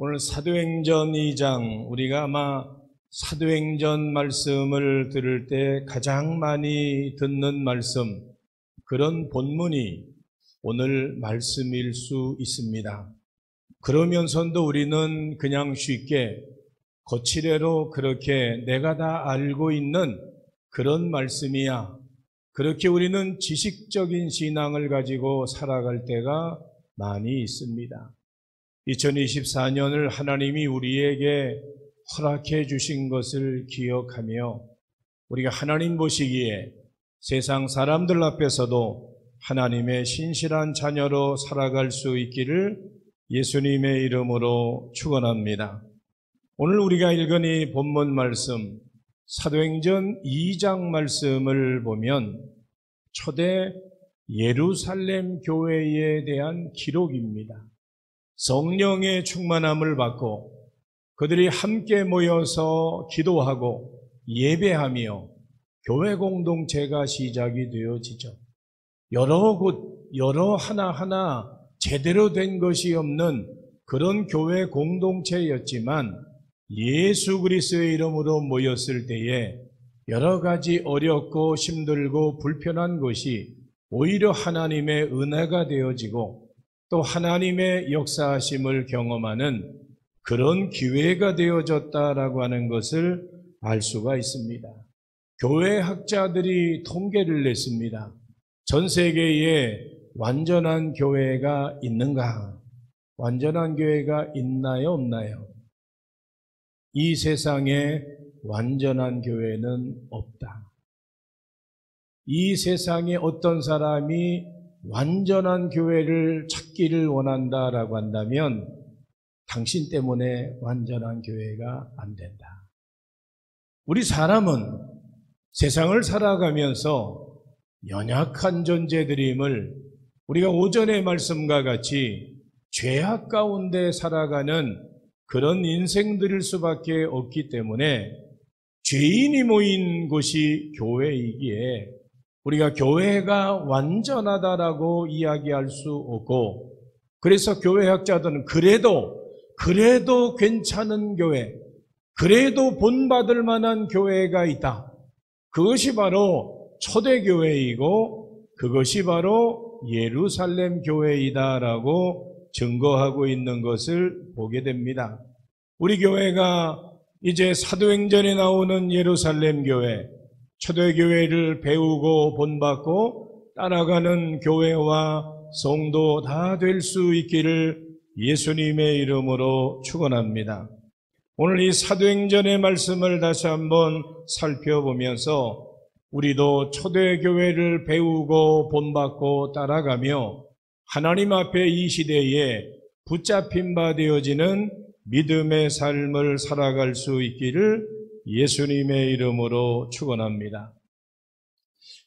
오늘 사도행전 2장, 우리가 아마 사도행전 말씀을 들을 때 가장 많이 듣는 말씀, 그런 본문이 오늘 말씀일 수 있습니다. 그러면서도 우리는 그냥 쉽게 거칠애로 그렇게 내가 다 알고 있는 그런 말씀이야, 그렇게 우리는 지식적인 신앙을 가지고 살아갈 때가 많이 있습니다. 2024년을 하나님이 우리에게 허락해 주신 것을 기억하며 우리가 하나님 보시기에 세상 사람들 앞에서도 하나님의 신실한 자녀로 살아갈 수 있기를 예수님의 이름으로 축원합니다. 오늘 우리가 읽은 이 본문 말씀, 사도행전 2장 말씀을 보면 초대 예루살렘 교회에 대한 기록입니다. 성령의 충만함을 받고 그들이 함께 모여서 기도하고 예배하며 교회 공동체가 시작이 되어지죠. 여러 곳, 여러 하나하나 제대로 된 것이 없는 그런 교회 공동체였지만 예수 그리스도의 이름으로 모였을 때에 여러 가지 어렵고 힘들고 불편한 것이 오히려 하나님의 은혜가 되어지고 또 하나님의 역사하심을 경험하는 그런 기회가 되어졌다라고 하는 것을 알 수가 있습니다. 교회 학자들이 통계를 냈습니다. 전 세계에 완전한 교회가 있는가? 완전한 교회가 있나요, 없나요? 이 세상에 완전한 교회는 없다. 이 세상에 어떤 사람이 완전한 교회를 찾기를 원한다라고 한다면 당신 때문에 완전한 교회가 안 된다. 우리 사람은 세상을 살아가면서 연약한 존재들임을 우리가 오전의 말씀과 같이 죄악 가운데 살아가는 그런 인생들일 수밖에 없기 때문에 죄인이 모인 곳이 교회이기에 우리가 교회가 완전하다라고 이야기할 수 없고, 그래서 교회학자들은 그래도 괜찮은 교회, 그래도 본받을 만한 교회가 있다. 그것이 바로 초대교회이고 그것이 바로 예루살렘 교회이다라고 증거하고 있는 것을 보게 됩니다. 우리 교회가 이제 사도행전에 나오는 예루살렘 교회, 초대교회를 배우고 본받고 따라가는 교회와 성도 다 될 수 있기를 예수님의 이름으로 축원합니다. 오늘 이 사도행전의 말씀을 다시 한번 살펴보면서 우리도 초대교회를 배우고 본받고 따라가며 하나님 앞에 이 시대에 붙잡힌 바 되어지는 믿음의 삶을 살아갈 수 있기를 예수님의 이름으로 축원합니다.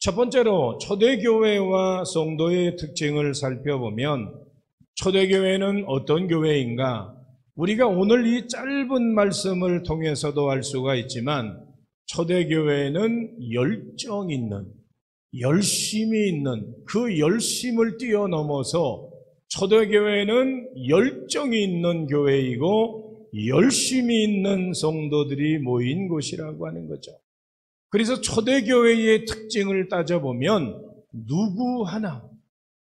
첫 번째로 초대교회와 성도의 특징을 살펴보면 초대교회는 어떤 교회인가? 우리가 오늘 이 짧은 말씀을 통해서도 알 수가 있지만 초대교회는 열정 있는, 열심이 있는 그 열심을 뛰어넘어서 초대교회는 열정이 있는 교회이고 열심히 있는 성도들이 모인 곳이라고 하는 거죠. 그래서 초대교회의 특징을 따져보면 누구 하나,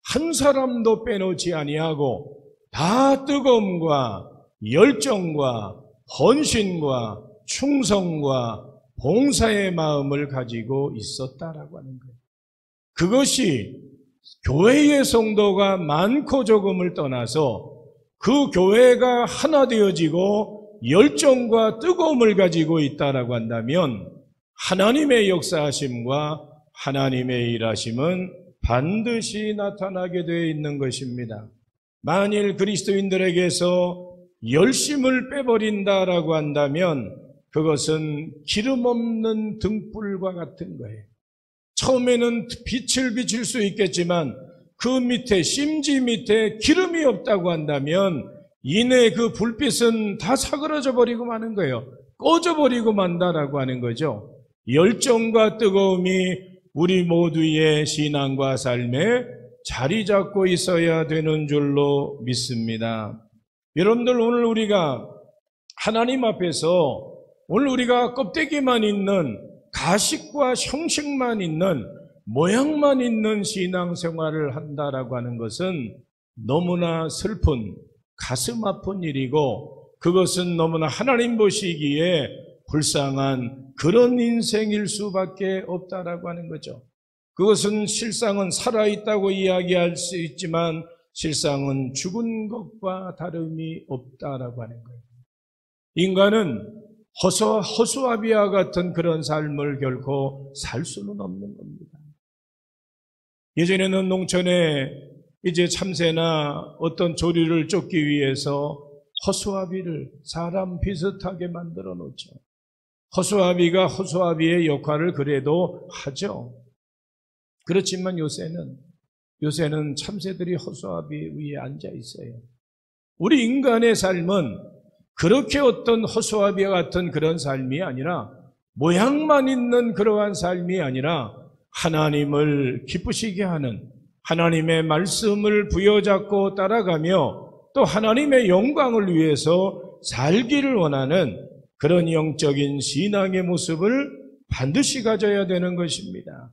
한 사람도 빼놓지 아니하고 다 뜨거움과 열정과 헌신과 충성과 봉사의 마음을 가지고 있었다라고 하는 거예요. 그것이 교회의 성도가 많고 적음을 떠나서 그 교회가 하나 되어지고 열정과 뜨거움을 가지고 있다라고 한다면 하나님의 역사하심과 하나님의 일하심은 반드시 나타나게 되어 있는 것입니다. 만일 그리스도인들에게서 열심을 빼버린다라고 한다면 그것은 기름 없는 등불과 같은 거예요. 처음에는 빛을 비칠 수 있겠지만 그 밑에, 심지 밑에 기름이 없다고 한다면 이내 그 불빛은 다 사그러져 버리고 마는 거예요. 꺼져버리고 만다라고 하는 거죠. 열정과 뜨거움이 우리 모두의 신앙과 삶에 자리 잡고 있어야 되는 줄로 믿습니다. 여러분들 오늘 우리가 하나님 앞에서 오늘 우리가 껍데기만 있는 가식과 형식만 있는 모양만 있는 신앙생활을 한다라고 하는 것은 너무나 슬픈 가슴 아픈 일이고 그것은 너무나 하나님 보시기에 불쌍한 그런 인생일 수밖에 없다라고 하는 거죠. 그것은 실상은 살아있다고 이야기할 수 있지만 실상은 죽은 것과 다름이 없다라고 하는 거예요. 인간은 허수아비와 같은 그런 삶을 결코 살 수는 없는 겁니다. 예전에는 농촌에 이제 참새나 어떤 조류를 쫓기 위해서 허수아비를 사람 비슷하게 만들어 놓죠. 허수아비가 허수아비의 역할을 그래도 하죠. 그렇지만 요새는 참새들이 허수아비 위에 앉아 있어요. 우리 인간의 삶은 그렇게 어떤 허수아비와 같은 그런 삶이 아니라 모양만 있는 그러한 삶이 아니라 하나님을 기쁘시게 하는 하나님의 말씀을 부여잡고 따라가며 또 하나님의 영광을 위해서 살기를 원하는 그런 영적인 신앙의 모습을 반드시 가져야 되는 것입니다.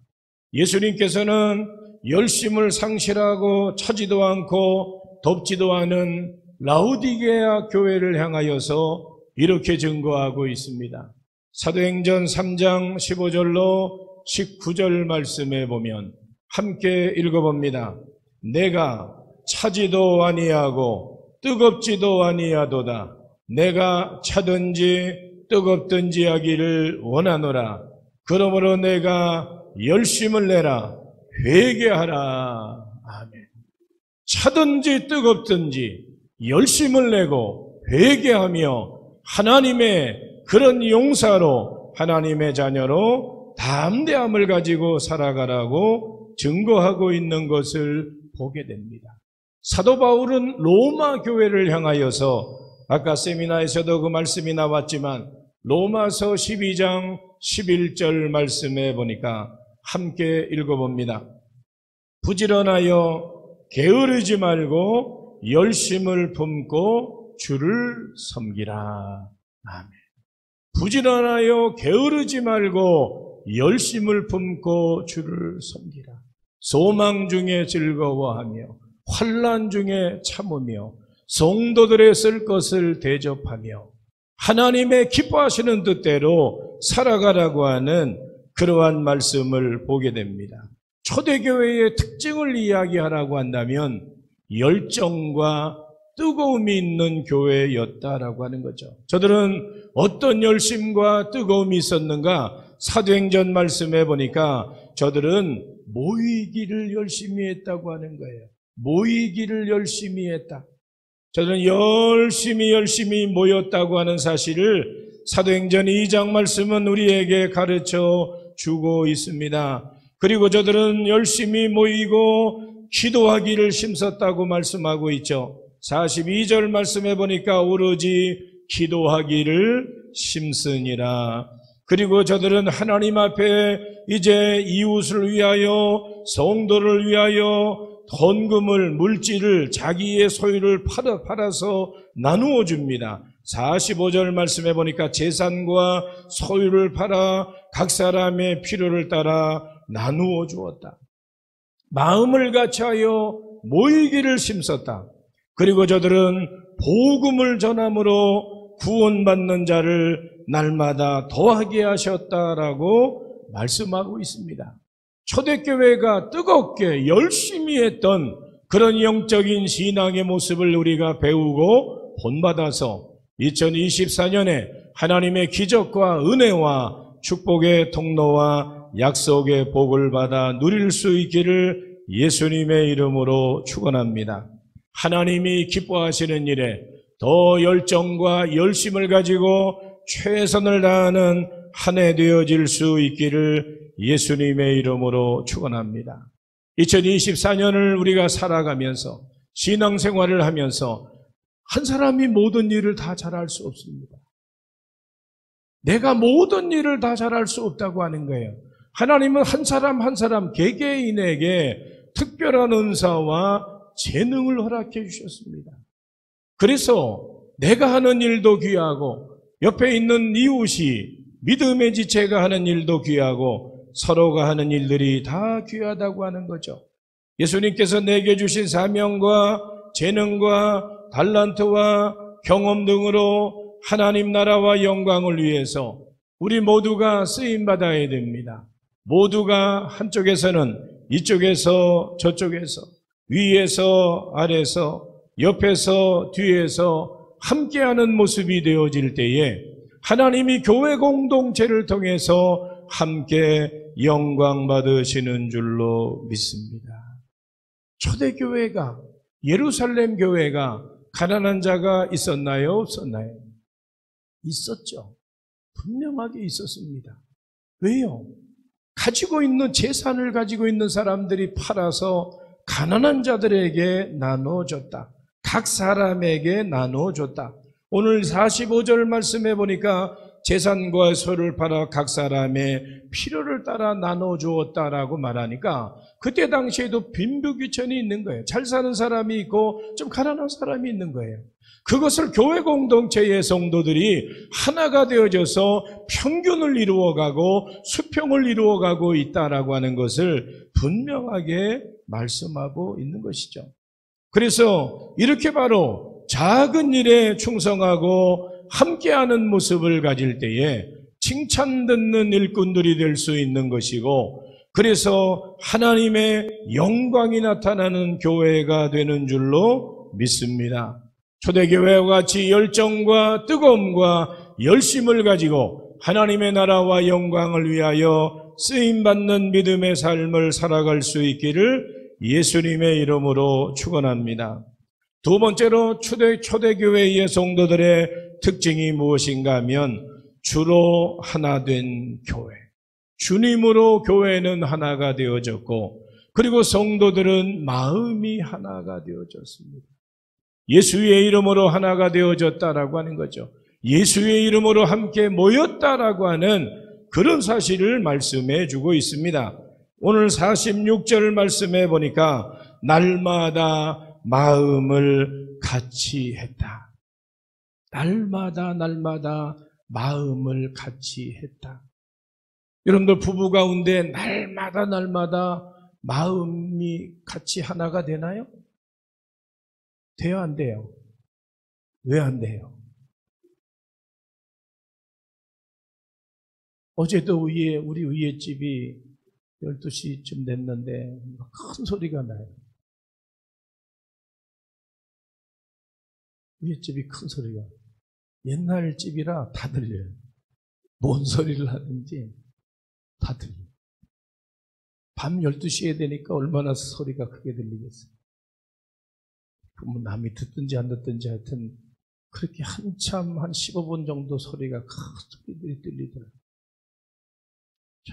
예수님께서는 열심을 상실하고 차지도 않고 덥지도 않은 라우디게아 교회를 향하여서 이렇게 증거하고 있습니다. 사도행전 3장 15절로 19절 말씀에 보면 함께 읽어봅니다. 내가 차지도 아니하고 뜨겁지도 아니하도다. 내가 차든지 뜨겁든지 하기를 원하노라. 그러므로 내가 열심을 내라. 회개하라. 아멘. 차든지 뜨겁든지 열심을 내고 회개하며 하나님의 그런 용사로 하나님의 자녀로 담대함을 가지고 살아가라고 증거하고 있는 것을 보게 됩니다. 사도 바울은 로마 교회를 향하여서 아까 세미나에서도 그 말씀이 나왔지만 로마서 12장 11절 말씀에 보니까 함께 읽어봅니다. 부지런하여 게으르지 말고 열심을 품고 주를 섬기라. 아멘. 부지런하여 게으르지 말고 열심을 품고 주를 섬기라. 소망 중에 즐거워하며 환난 중에 참으며 성도들의 쓸 것을 대접하며 하나님의 기뻐하시는 뜻대로 살아가라고 하는 그러한 말씀을 보게 됩니다. 초대교회의 특징을 이야기하라고 한다면 열정과 뜨거움이 있는 교회였다라고 하는 거죠. 저들은 어떤 열심과 뜨거움이 있었는가? 사도행전 말씀해 보니까 저들은 모이기를 열심히 했다고 하는 거예요. 모이기를 열심히 했다. 저들은 열심히 모였다고 하는 사실을 사도행전 2장 말씀은 우리에게 가르쳐 주고 있습니다. 그리고 저들은 열심히 모이고 기도하기를 힘썼다고 말씀하고 있죠. 42절 말씀해 보니까 오로지 기도하기를 힘쓰니라. 그리고 저들은 하나님 앞에 이제 이웃을 위하여 성도를 위하여 헌금을 물질을 자기의 소유를 팔아서 나누어 줍니다. 45절 말씀해 보니까 재산과 소유를 팔아 각 사람의 필요를 따라 나누어 주었다. 마음을 같이하여 모이기를 힘썼다. 그리고 저들은 복음을 전함으로 구원받는 자를 날마다 더하게 하셨다라고 말씀하고 있습니다. 초대교회가 뜨겁게 열심히 했던 그런 영적인 신앙의 모습을 우리가 배우고 본받아서 2024년에 하나님의 기적과 은혜와 축복의 통로와 약속의 복을 받아 누릴 수 있기를 예수님의 이름으로 축원합니다. 하나님이 기뻐하시는 일에 더 열정과 열심을 가지고 최선을 다하는 한 해 되어질 수 있기를 예수님의 이름으로 축원합니다. 2024년을 우리가 살아가면서 신앙생활을 하면서 한 사람이 모든 일을 다 잘할 수 없습니다. 내가 모든 일을 다 잘할 수 없다고 하는 거예요. 하나님은 한 사람 한 사람 개개인에게 특별한 은사와 재능을 허락해 주셨습니다. 그래서 내가 하는 일도 귀하고 옆에 있는 이웃이 믿음의 지체가 하는 일도 귀하고 서로가 하는 일들이 다 귀하다고 하는 거죠. 예수님께서 내게 주신 사명과 재능과 달란트와 경험 등으로 하나님 나라와 영광을 위해서 우리 모두가 쓰임받아야 됩니다. 모두가 한쪽에서는 이쪽에서 저쪽에서 위에서 아래에서 옆에서 뒤에서 함께하는 모습이 되어질 때에 하나님이 교회 공동체를 통해서 함께 영광 받으시는 줄로 믿습니다. 초대교회가, 예루살렘 교회가 가난한 자가 있었나요? 없었나요? 있었죠. 분명하게 있었습니다. 왜요? 가지고 있는 재산을 가지고 있는 사람들이 팔아서 가난한 자들에게 나눠줬다. 각 사람에게 나눠줬다. 오늘 45절 말씀해 보니까 재산과 소를 팔아 각 사람의 필요를 따라 나눠주었다라고 말하니까 그때 당시에도 빈부귀천이 있는 거예요. 잘 사는 사람이 있고 좀 가난한 사람이 있는 거예요. 그것을 교회 공동체의 성도들이 하나가 되어져서 평균을 이루어가고 수평을 이루어가고 있다라고 하는 것을 분명하게 말씀하고 있는 것이죠. 그래서 이렇게 바로 작은 일에 충성하고 함께하는 모습을 가질 때에 칭찬 듣는 일꾼들이 될 수 있는 것이고, 그래서 하나님의 영광이 나타나는 교회가 되는 줄로 믿습니다. 초대교회와 같이 열정과 뜨거움과 열심을 가지고 하나님의 나라와 영광을 위하여 쓰임받는 믿음의 삶을 살아갈 수 있기를 예수님의 이름으로 축원합니다. 두 번째로 초대교회의 성도들의 특징이 무엇인가 하면 주로 하나 된 교회. 주님으로 교회는 하나가 되어졌고, 그리고 성도들은 마음이 하나가 되어졌습니다. 예수의 이름으로 하나가 되어졌다라고 하는 거죠. 예수의 이름으로 함께 모였다라고 하는 그런 사실을 말씀해 주고 있습니다. 오늘 46절 말씀해 보니까 날마다 마음을 같이 했다. 날마다 마음을 같이 했다. 여러분들 부부 가운데 날마다 마음이 같이 하나가 되나요? 돼요, 안 돼요? 왜 안 돼요? 어제도 우리 위에 집이 12시쯤 됐는데 큰 소리가 나요. 위에 집이 큰 소리가. 옛날 집이라 다 들려요. 뭔 소리를 하는지 다 들려요. 밤 12시에 되니까 얼마나 소리가 크게 들리겠어요. 뭐 남이 듣든지 안 듣든지 하여튼 그렇게 한참 한 15분 정도 소리가 큰 소리들이 들리더라고요.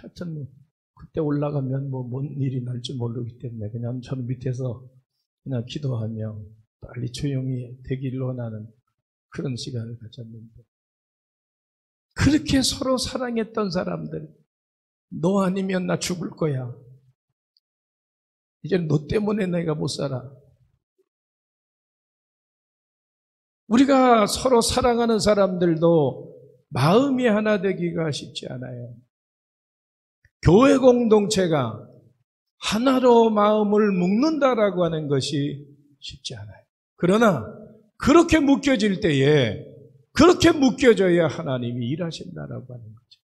하여튼 그때 올라가면 뭔 일이 날지 모르기 때문에 그냥 저는 밑에서 그냥 기도하며 빨리 조용히 되기를 원하는 그런 시간을 가졌는데, 그렇게 서로 사랑했던 사람들, 너 아니면 나 죽을 거야. 이제 너 때문에 내가 못 살아. 우리가 서로 사랑하는 사람들도 마음이 하나 되기가 쉽지 않아요. 교회 공동체가 하나로 마음을 묶는다라고 하는 것이 쉽지 않아요. 그러나 그렇게 묶여질 때에 그렇게 묶여져야 하나님이 일하신다라고 하는 거죠.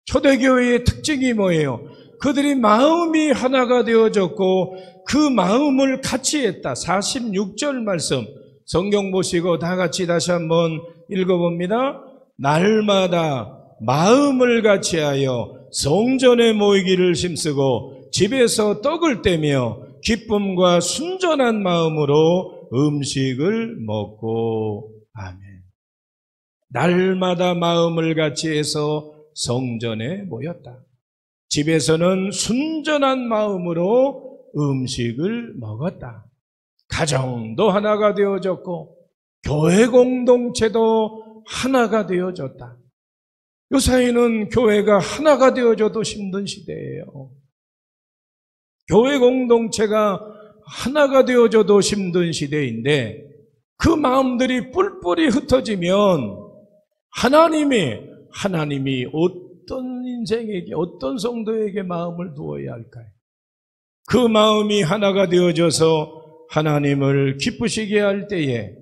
초대교회의 특징이 뭐예요? 그들이 마음이 하나가 되어졌고 그 마음을 같이 했다. 46절 말씀 성경 보시고 다 같이 다시 한번 읽어봅니다. 날마다 마음을 같이하여 성전에 모이기를 힘쓰고 집에서 떡을 떼며 기쁨과 순전한 마음으로 음식을 먹고. 아멘. 날마다 마음을 같이해서 성전에 모였다. 집에서는 순전한 마음으로 음식을 먹었다. 가정도 하나가 되어졌고 교회 공동체도 하나가 되어졌다. 요사이는 교회가 하나가 되어져도 힘든 시대예요. 교회 공동체가 하나가 되어져도 힘든 시대인데 그 마음들이 뿔뿔이 흩어지면 하나님이 어떤 인생에게, 어떤 성도에게 마음을 두어야 할까요? 그 마음이 하나가 되어져서 하나님을 기쁘시게 할 때에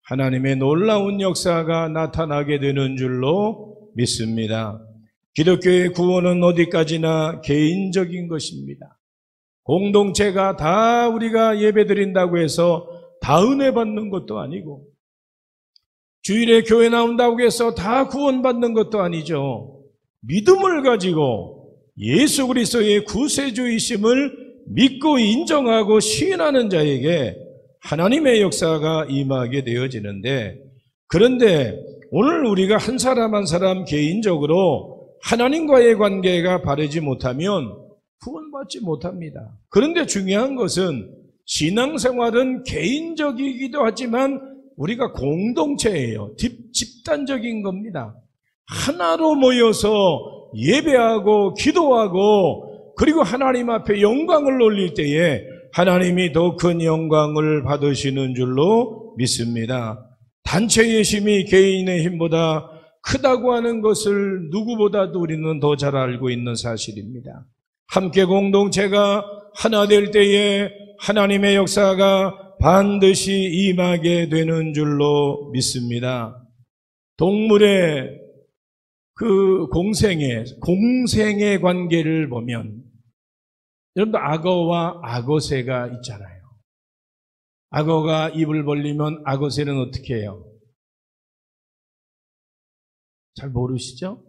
하나님의 놀라운 역사가 나타나게 되는 줄로 믿습니다. 기독교의 구원은 어디까지나 개인적인 것입니다. 공동체가 다 우리가 예배드린다고 해서 다 은혜 받는 것도 아니고, 주일에 교회 나온다고 해서 다 구원받는 것도 아니죠. 믿음을 가지고 예수 그리스도의 구세주이심을 믿고 인정하고 시인하는 자에게 하나님의 역사가 임하게 되어지는데, 그런데 오늘 우리가 한 사람 한 사람 개인적으로 하나님과의 관계가 바르지 못하면 구원받지 못합니다. 그런데 중요한 것은 신앙생활은 개인적이기도 하지만 우리가 공동체예요. 집단적인 겁니다. 하나로 모여서 예배하고 기도하고 그리고 하나님 앞에 영광을 올릴 때에 하나님이 더 큰 영광을 받으시는 줄로 믿습니다. 단체의 힘이 개인의 힘보다 크다고 하는 것을 누구보다도 우리는 더 잘 알고 있는 사실입니다. 함께 공동체가 하나 될 때에 하나님의 역사가 반드시 임하게 되는 줄로 믿습니다. 동물의 그 공생의 관계를 보면, 여러분들 악어와 악어새가 있잖아요. 악어가 입을 벌리면 악어새는 어떻게 해요? 잘 모르시죠?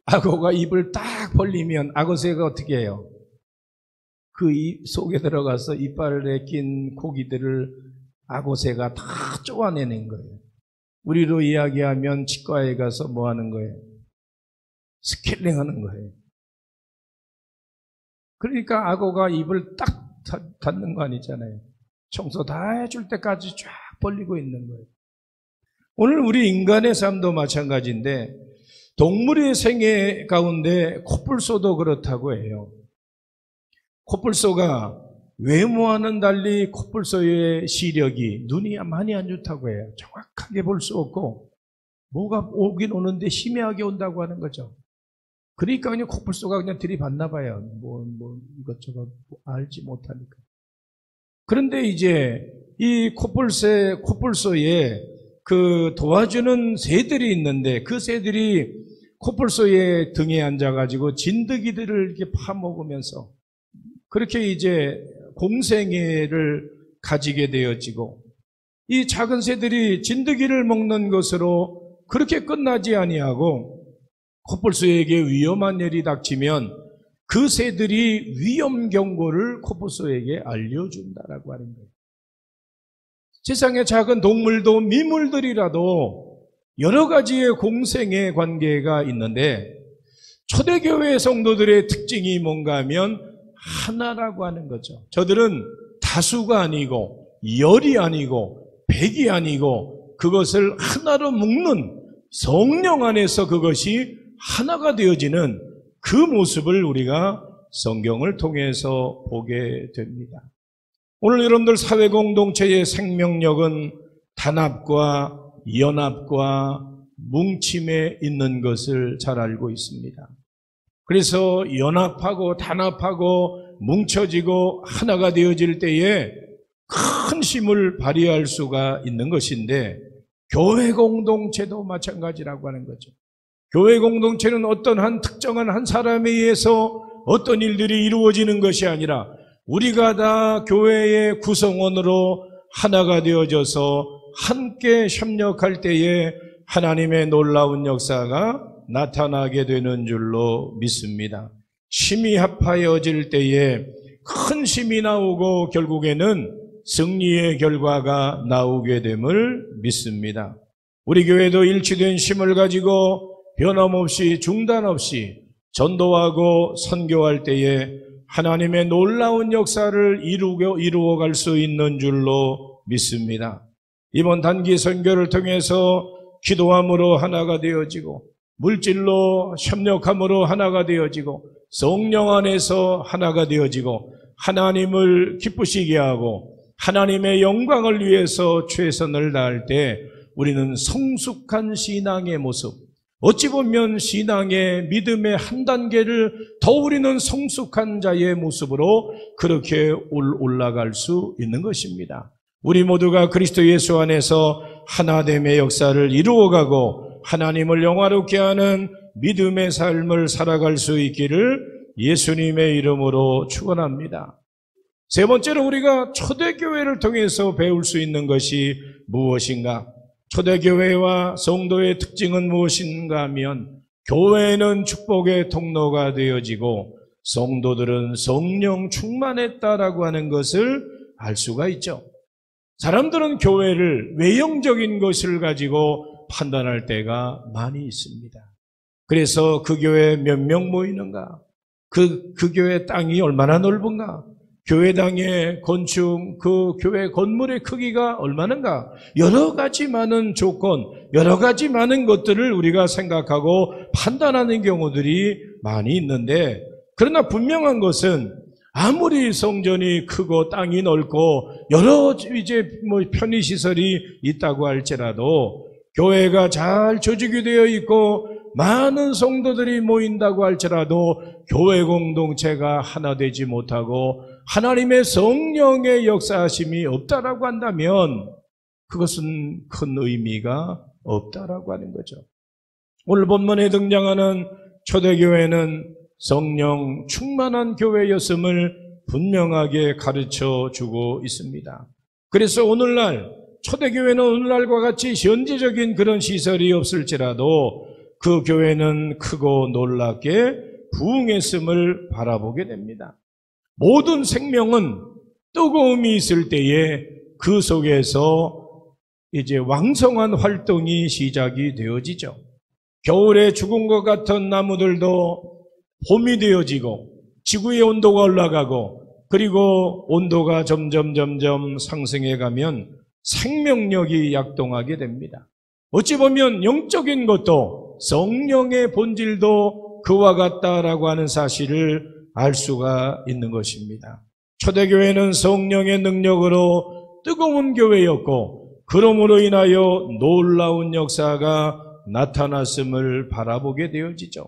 악어가 입을 딱 벌리면 악어새가 어떻게 해요? 그 입 속에 들어가서 이빨에 낀 고기들을 악어새가 다 쪼아내는 거예요. 우리로 이야기하면 치과에 가서 뭐 하는 거예요? 스케일링 하는 거예요. 그러니까 악어가 입을 딱 닫는 거 아니잖아요. 청소 다 해줄 때까지 쫙 벌리고 있는 거예요. 오늘 우리 인간의 삶도 마찬가지인데, 동물의 생애 가운데 코뿔소도 그렇다고 해요. 코뿔소가 외모와는 달리 코뿔소의 시력이, 눈이 많이 안 좋다고 해요. 정확하게 볼 수 없고 뭐가 오긴 오는데 희미하게 온다고 하는 거죠. 그러니까 그냥 코뿔소가 그냥 들이받나 봐요. 뭐 이것저것 알지 못하니까. 그런데 이제 이 코뿔소에 그 도와주는 새들이 있는데, 그 새들이 코뿔소의 등에 앉아가지고 진드기들을 이렇게 파먹으면서 그렇게 이제 공생애를 가지게 되어지고, 이 작은 새들이 진드기를 먹는 것으로 그렇게 끝나지 아니하고 코뿔소에게 위험한 일이 닥치면 그 새들이 위험 경고를 코뿔소에게 알려준다라고 하는 거예요. 세상의 작은 동물도 미물들이라도 여러 가지의 공생의 관계가 있는데, 초대교회 성도들의 특징이 뭔가 하면 하나라고 하는 거죠. 저들은 다수가 아니고 열이 아니고 백이 아니고 그것을 하나로 묶는 성령 안에서 그것이 하나가 되어지는 그 모습을 우리가 성경을 통해서 보게 됩니다. 오늘 여러분들 사회공동체의 생명력은 단합과 연합과 뭉침에 있는 것을 잘 알고 있습니다. 그래서 연합하고 단합하고 뭉쳐지고 하나가 되어질 때에 큰 힘을 발휘할 수가 있는 것인데, 교회 공동체도 마찬가지라고 하는 거죠. 교회 공동체는 어떤 한 특정한 한 사람에 의해서 어떤 일들이 이루어지는 것이 아니라 우리가 다 교회의 구성원으로 하나가 되어져서 함께 협력할 때에 하나님의 놀라운 역사가 나타나게 되는 줄로 믿습니다. 힘이 합하여질 때에 큰 힘이 나오고 결국에는 승리의 결과가 나오게 됨을 믿습니다. 우리 교회도 일치된 힘을 가지고 변함없이 중단 없이 전도하고 선교할 때에 하나님의 놀라운 역사를 이루어갈 수 있는 줄로 믿습니다. 이번 단기 선교를 통해서 기도함으로 하나가 되어지고, 물질로 협력함으로 하나가 되어지고, 성령 안에서 하나가 되어지고, 하나님을 기쁘시게 하고 하나님의 영광을 위해서 최선을 다할 때 우리는 성숙한 신앙의 모습, 어찌 보면 신앙의 믿음의 한 단계를 더 우리는 성숙한 자의 모습으로 그렇게 올라갈 수 있는 것입니다. 우리 모두가 그리스도 예수 안에서 하나됨의 역사를 이루어가고 하나님을 영화롭게 하는 믿음의 삶을 살아갈 수 있기를 예수님의 이름으로 축원합니다. 세 번째로 우리가 초대교회를 통해서 배울 수 있는 것이 무엇인가? 초대교회와 성도의 특징은 무엇인가 하면 교회는 축복의 통로가 되어지고 성도들은 성령 충만했다라고 하는 것을 알 수가 있죠. 사람들은 교회를 외형적인 것을 가지고 판단할 때가 많이 있습니다. 그래서 그 교회에 몇 명 모이는가? 그 교회 땅이 얼마나 넓은가? 교회당의 건축, 그 교회 건물의 크기가 얼마는가? 여러 가지 많은 조건, 여러 가지 많은 것들을 우리가 생각하고 판단하는 경우들이 많이 있는데, 그러나 분명한 것은 아무리 성전이 크고 땅이 넓고 여러 편의시설이 있다고 할지라도 교회가 잘 조직이 되어 있고 많은 성도들이 모인다고 할지라도 교회 공동체가 하나 되지 못하고 하나님의 성령의 역사하심이 없다라고 한다면 그것은 큰 의미가 없다라고 하는 거죠. 오늘 본문에 등장하는 초대교회는 성령 충만한 교회였음을 분명하게 가르쳐 주고 있습니다. 그래서 오늘날 초대교회는 오늘날과 같이 현지적인 그런 시설이 없을지라도 그 교회는 크고 놀랍게 부흥했음을 바라보게 됩니다. 모든 생명은 뜨거움이 있을 때에 그 속에서 이제 왕성한 활동이 시작이 되어지죠. 겨울에 죽은 것 같은 나무들도 봄이 되어지고 지구의 온도가 올라가고 그리고 온도가 점점 상승해 가면 생명력이 약동하게 됩니다. 어찌 보면 영적인 것도 성령의 본질도 그와 같다라고 하는 사실을 알 수가 있는 것입니다. 초대교회는 성령의 능력으로 뜨거운 교회였고 그러므로 인하여 놀라운 역사가 나타났음을 바라보게 되어지죠.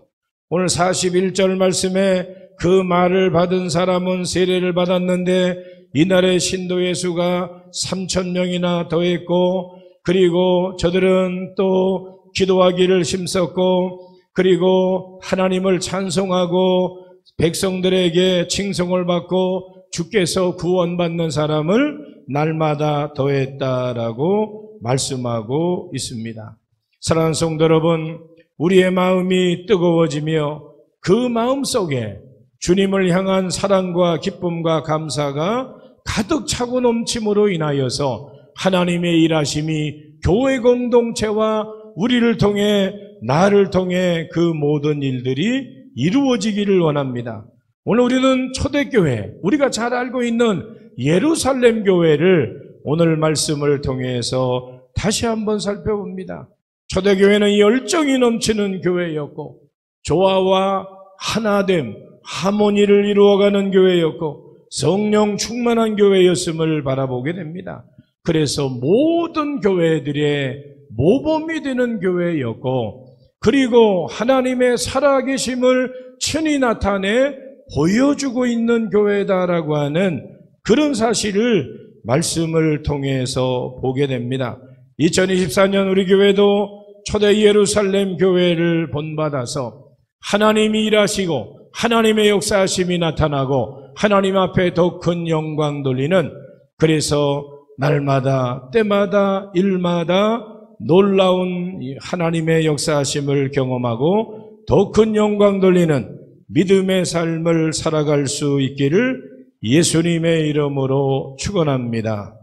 오늘 41절 말씀에 그 말을 받은 사람은 세례를 받았는데 이날의 신도의 수가 3,000명이나 더했고 그리고 저들은 또 기도하기를 힘썼고 그리고 하나님을 찬송하고 백성들에게 칭송을 받고 주께서 구원받는 사람을 날마다 더했다라고 말씀하고 있습니다. 사랑하는 성도 여러분, 우리의 마음이 뜨거워지며 그 마음 속에 주님을 향한 사랑과 기쁨과 감사가 가득 차고 넘침으로 인하여서 하나님의 일하심이 교회 공동체와 우리를 통해 나를 통해 그 모든 일들이 이루어지기를 원합니다. 오늘 우리는 초대교회, 우리가 잘 알고 있는 예루살렘 교회를 오늘 말씀을 통해서 다시 한번 살펴봅니다. 초대교회는 열정이 넘치는 교회였고 조화와 하나됨, 하모니를 이루어가는 교회였고 성령 충만한 교회였음을 바라보게 됩니다. 그래서 모든 교회들의 모범이 되는 교회였고 그리고 하나님의 살아계심을 친히 나타내 보여주고 있는 교회다라고 하는 그런 사실을 말씀을 통해서 보게 됩니다. 2024년 우리 교회도 초대 예루살렘 교회를 본받아서 하나님이 일하시고 하나님의 역사하심이 나타나고 하나님 앞에 더 큰 영광 돌리는 그래서 날마다 때마다 일마다 놀라운 하나님의 역사하심을 경험하고 더 큰 영광 돌리는 믿음의 삶을 살아갈 수 있기를 예수님의 이름으로 축원합니다.